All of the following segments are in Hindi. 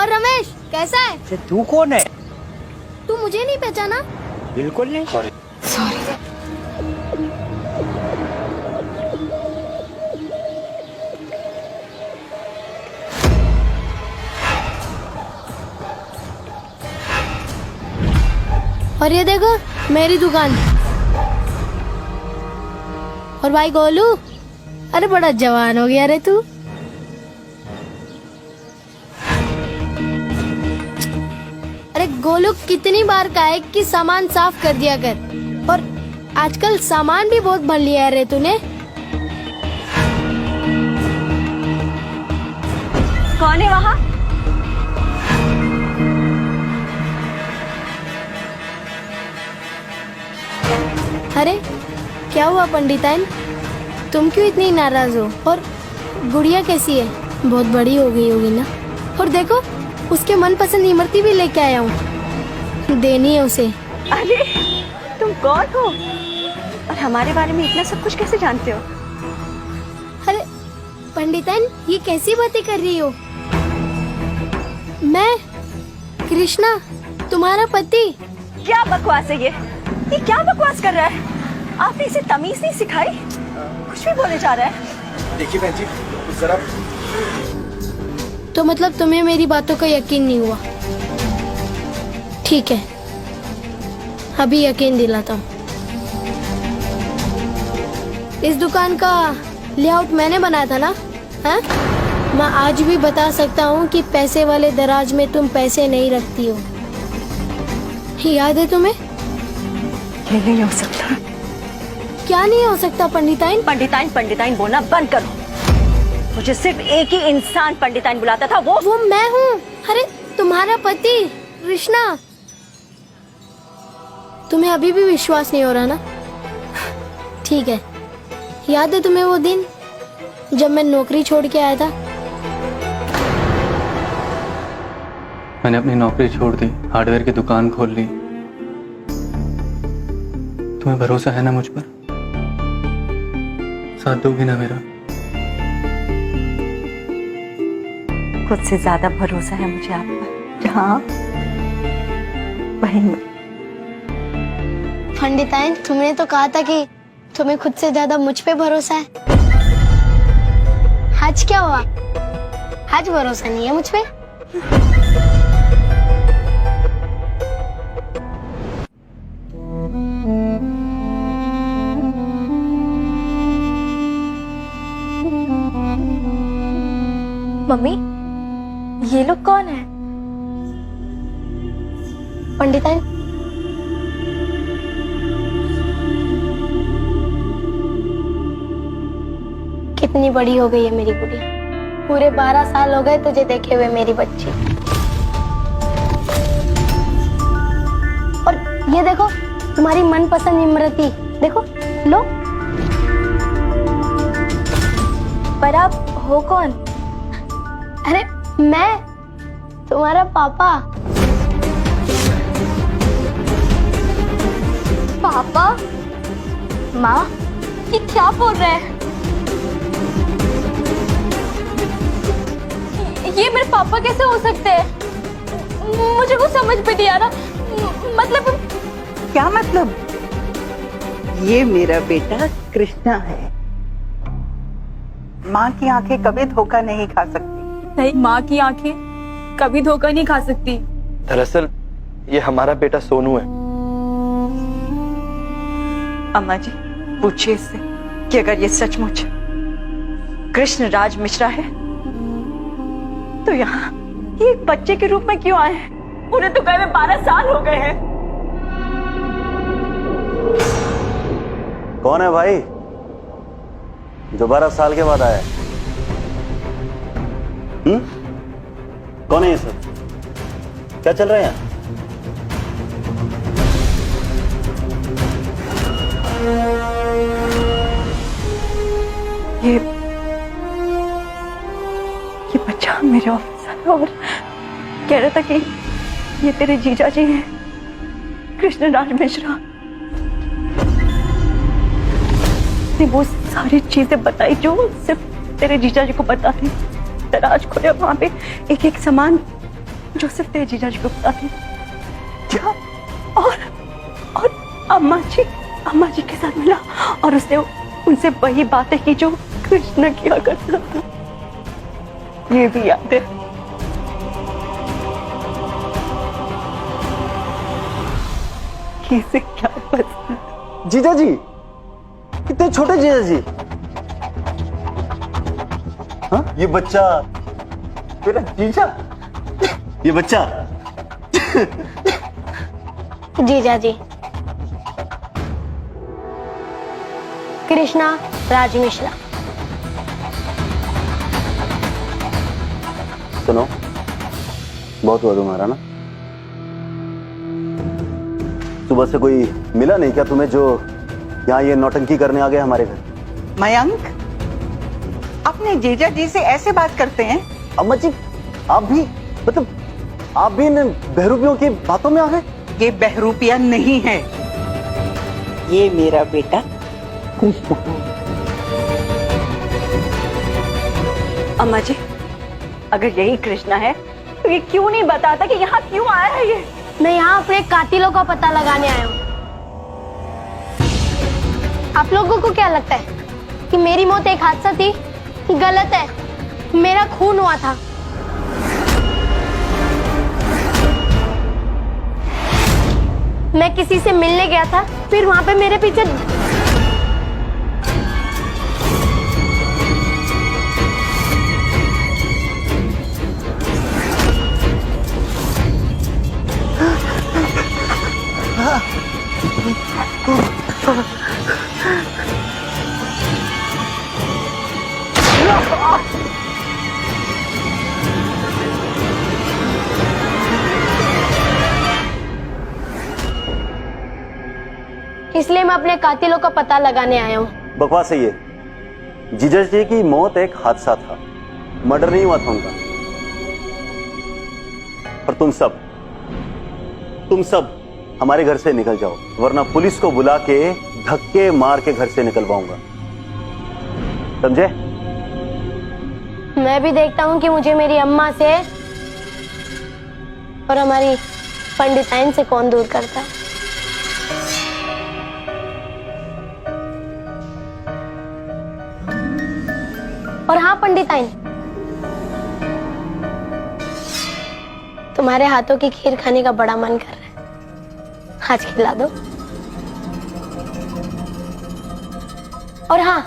और रमेश कैसा है? तू कौन है? तू मुझे नहीं पहचाना? बिल्कुल नहीं। सॉरी। और ये देखो मेरी दुकान। और भाई गोलू, अरे बड़ा जवान हो गया रे तू। अरे गोलू, कितनी बार कहा है कि सामान साफ कर दिया कर, और आजकल सामान भी बहुत भर लिया है रे तूने। कौन है वहाँ? अरे क्या हुआ पंडिताइन, तुम क्यों इतनी नाराज हो? और गुड़िया कैसी है? बहुत बड़ी हो गई होगी ना। और देखो उसके मनपसंद इमरती भी लेके आया हूँ, देनी है उसे। अरे तुम कौन हो और हमारे बारे में इतना सब कुछ कैसे जानते हो? अरे पंडिताइन, ये कैसी बातें कर रही हो? मैं कृष्णा, तुम्हारा पति। क्या बकवास है ये क्या बकवास कर रहा है? आपने इसे तमीज नहीं सिखाई, कुछ भी बोले जा रहा है। देखिए बहन जी, जरा। तो मतलब तुम्हें मेरी बातों का यकीन नहीं हुआ? ठीक है, अभी यकीन दिलाता हूँ। इस दुकान का लेआउट मैंने बनाया था ना? हाँ? मैं आज भी बता सकता हूँ कि पैसे वाले दराज में तुम पैसे नहीं रखती हो। याद है तुम्हें? ये नहीं हो सकता। क्या नहीं हो सकता पंडिताइन? पंडिताइन पंडिताइन बोलना बंद करो। मुझे सिर्फ एक ही इंसान पंडिताइन बुलाता था, वो मैं हूँ। अरे तुम्हारा पति कृष्णा। तुम्हें अभी भी विश्वास नहीं हो रहा ना? ठीक है, याद है तुम्हें वो दिन जब मैं नौकरी छोड़ के आया था? मैंने अपनी नौकरी छोड़ दी, हार्डवेयर की दुकान खोल ली। तुम्हें भरोसा है ना मुझ पर? साथ दोगी ना मेरा? खुद से ज्यादा भरोसा है मुझे आप पर। हाँ, वही मैं। पंडिताइन, तुमने तो कहा था कि तुम्हें खुद से ज्यादा मुझ पे भरोसा है। आज क्या हुआ? आज भरोसा नहीं है मुझ पे? मम्मी, ये लोग कौन है? पंडिताइन, कितनी बड़ी हो गई है मेरी गुड़िया। पूरे 12 साल हो गए तुझे देखे हुए मेरी बच्ची। और ये देखो तुम्हारी मनपसंद इमरती, देखो लो। पर आप हो कौन? अरे मैं तुम्हारा पापा। पापा? माँ, ये क्या बोल रहे हैं? ये मेरे पापा कैसे हो सकते हैं? मुझे कुछ समझ में नहीं आ रहा। मतलब क्या मतलब? ये मेरा बेटा कृष्णा है। माँ की आंखें कभी धोखा नहीं खा सकती। नहीं, माँ की आंखें कभी धोखा नहीं खा सकती। दरअसल ये हमारा बेटा सोनू है। अम्मा जी, पूछिए इससे कि अगर ये सचमुच कृष्ण राज मिश्रा है तो यहाँ ये एक बच्चे के रूप में क्यों आए हैं? उन्हें तो गए 12 साल हो गए हैं। कौन है भाई जो 12 साल के बाद आया है? कौन है ये सब? क्या चल रहा है यहाँ? ये बच्चा मेरे ऑफिस आया और कह रहा था कि ये तेरे जीजा जी हैं, कृष्ण राज मिश्रा। ने वो सारी चीजें बताई जो सिर्फ तेरे जीजा जी को पता थी। दराज खोले, वहां पे एक एक सामान जो सिर्फ तेरे जीजा जी को पता थी। क्या? और अम्मा जी के साथ मिला और उसने उनसे वही बातें की जो कृष्ण किया करता था। ये भी याद है। इसे क्या पता? जीजा जी, कितने छोटे जीजा जी। हाँ, ये बच्चा मेरा जीजा, ये बच्चा। जीजा जी, कृष्णा राज मिश्रा। सुनो, बहुत हुआ तुम्हारा ना। सुबह से कोई मिला नहीं क्या तुम्हें जो यहाँ ये नौटंकी करने आ गया हमारे घर? मयंक, अपने जीजा जी से ऐसे बात करते हैं? अम्मा जी, आप भी मतलब आप भी इन बहरूपियों की बातों में आ गए? ये बहरूपिया नहीं है, ये मेरा बेटा कृष्ण है। अम्मा जी, अगर यही कृष्णा है तो ये क्यों नहीं बताता कि यहाँ क्यों आया है ये? मैं यहाँ अपने कातिलों का पता लगाने आया हूँ। आप लोगों को क्या लगता है कि मेरी मौत एक हादसा थी? गलत है, मेरा खून हुआ था। मैं किसी से मिलने गया था, फिर वहां पे मेरे पीछे इसलिए मैं अपने कातिलों का पता लगाने आया हूँ। बकवास है ये। जीजा जी की मौत एक हादसा था, मर्डर नहीं हुआ था उनका। और तुम सब हमारे घर से निकल जाओ, वरना पुलिस को बुला के धक्के मार के घर से निकलवाऊंगा, समझे? मैं भी देखता हूँ कि मुझे मेरी अम्मा से और हमारी पंडिताइन से कौन दूर करता है। और हाँ पंडिताइन, तुम्हारे हाथों की खीर खाने का बड़ा मन कर रहा है, आज खिला दो। और हाँ,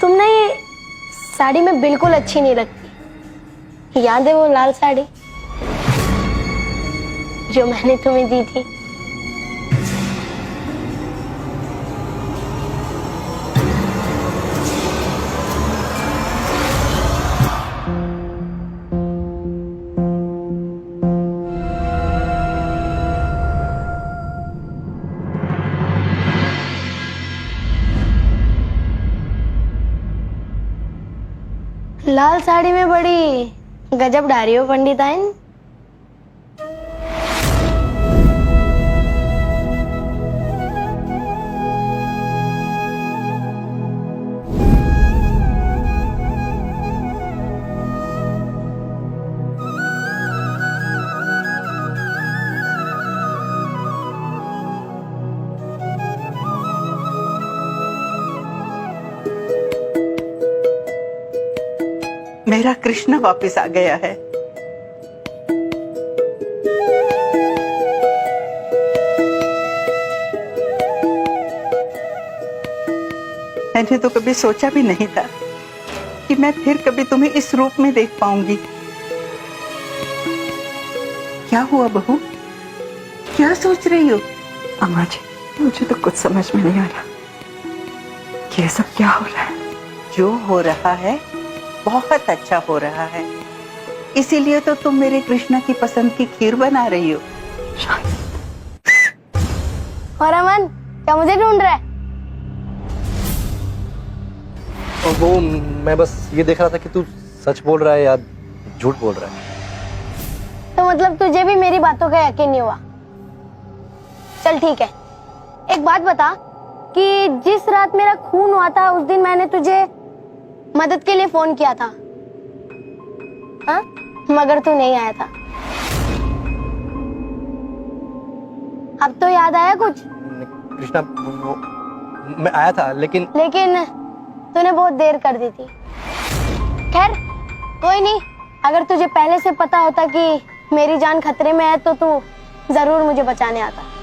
तुम ना ये साड़ी में बिल्कुल अच्छी नहीं लगती। याद है वो लाल साड़ी जो मैंने तुम्हें दी थी? लाल साड़ी में बड़ी गजब डारी हो पंडिताइन। मेरा कृष्ण वापस आ गया है। मैंने तो कभी सोचा भी नहीं था कि मैं फिर कभी तुम्हें इस रूप में देख पाऊंगी। क्या हुआ बहू, क्या सोच रही हो? अम्मा जी, मुझे तो कुछ समझ में नहीं आ रहा कि ये सब क्या हो रहा है। जो हो रहा है बहुत अच्छा हो रहा है, इसीलिए तो तुम मेरे कृष्णा की पसंद की खीर बना रही हो। और अमन, क्या मुझे ढूंढ रहा है? और वो मैं बस ये देख रहा था कि तू सच बोल रहा है या झूठ बोल रहा है। तो मतलब तुझे भी मेरी बातों का यकीन नहीं हुआ? चल ठीक है, एक बात बता कि जिस रात मेरा खून हुआ था उस दिन मैंने तुझे मदद के लिए फोन किया था, हाँ? मगर तू नहीं आया था। अब तो याद आया कुछ? कृष्णा मैं आया था लेकिन तूने बहुत देर कर दी थी। खैर कोई नहीं, अगर तुझे पहले से पता होता कि मेरी जान खतरे में है तो तू जरूर मुझे बचाने आता।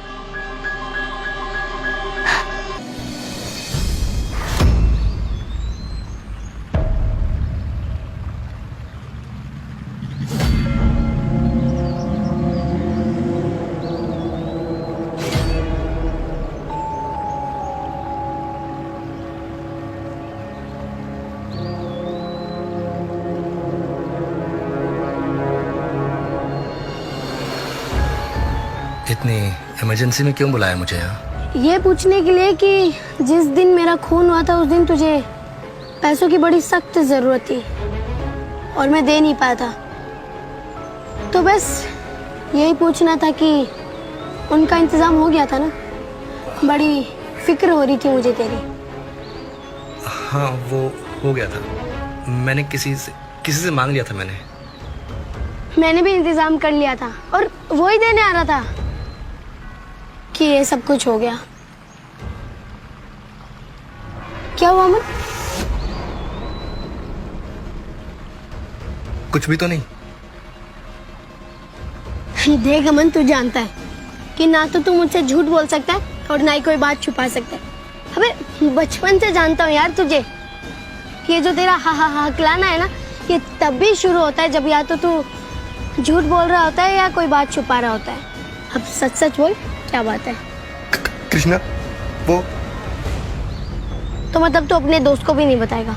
इतनी इमरजेंसी में क्यों बुलाया मुझे यहाँ? ये पूछने के लिए कि जिस दिन मेरा खून हुआ था उस दिन तुझे पैसों की बड़ी सख्त जरूरत थी और मैं दे नहीं पाया था, तो बस यही पूछना था कि उनका इंतजाम हो गया था ना? बड़ी फिक्र हो रही थी मुझे तेरी। हाँ वो हो गया था, मैंने किसी से मांग लिया था। मैंने भी इंतजाम कर लिया था और वो ही देने आ रहा था कि ये सब कुछ हो गया। क्या हुआ अमन? कुछ भी तो नहीं। देख अमन, तू जानता है कि ना तो तू मुझसे झूठ बोल सकता है और ना ही कोई बात छुपा सकता है। अबे बचपन से जानता हूँ यार तुझे कि ये जो तेरा हा हा हा हकलाना है ना, ये तब भी शुरू होता है जब या तो तू झूठ बोल रहा होता है या कोई बात छुपा रहा होता है। अब सच सच बोल, क्या बात है? कृष्णा वो तो मतलब तू अपने दोस्त को भी नहीं बताएगा?